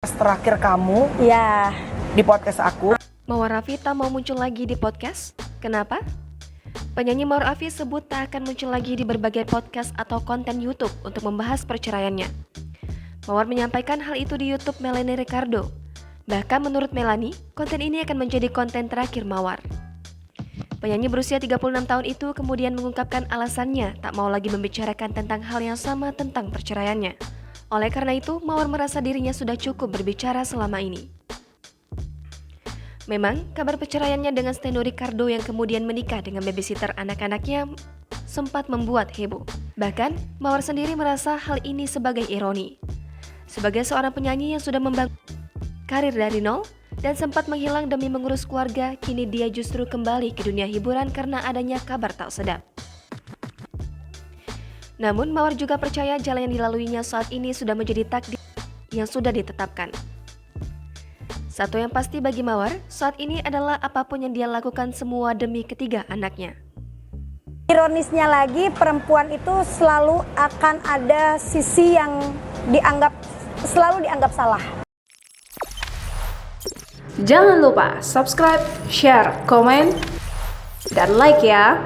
Terakhir kamu Ya, di podcast aku. Mawar Raffi tak mau muncul lagi di podcast? Kenapa? Penyanyi Mawar Raffi sebut tak akan muncul lagi di berbagai podcast atau konten YouTube untuk membahas perceraiannya. Mawar menyampaikan hal itu di YouTube Melanie Ricardo. Bahkan menurut Melanie, konten ini akan menjadi konten terakhir Mawar. Penyanyi berusia 36 tahun itu kemudian mengungkapkan alasannya tak mau lagi membicarakan tentang hal yang sama tentang perceraiannya. Oleh karena itu, Mawar merasa dirinya sudah cukup berbicara selama ini. Memang, kabar perceraiannya dengan Steno Ricardo yang kemudian menikah dengan babysitter anak-anaknya sempat membuat heboh. Bahkan, Mawar sendiri merasa hal ini sebagai ironi. Sebagai seorang penyanyi yang sudah membangun karir dari nol dan sempat menghilang demi mengurus keluarga, kini dia justru kembali ke dunia hiburan karena adanya kabar tak sedap. Namun, Mawar juga percaya jalan yang dilaluinya saat ini sudah menjadi takdir yang sudah ditetapkan. Satu yang pasti bagi Mawar, saat ini adalah apapun yang dia lakukan semua demi ketiga anaknya. ironisnya lagi perempuan itu selalu akan ada sisi yang selalu dianggap salah. Jangan lupa subscribe, share, komen, dan like ya.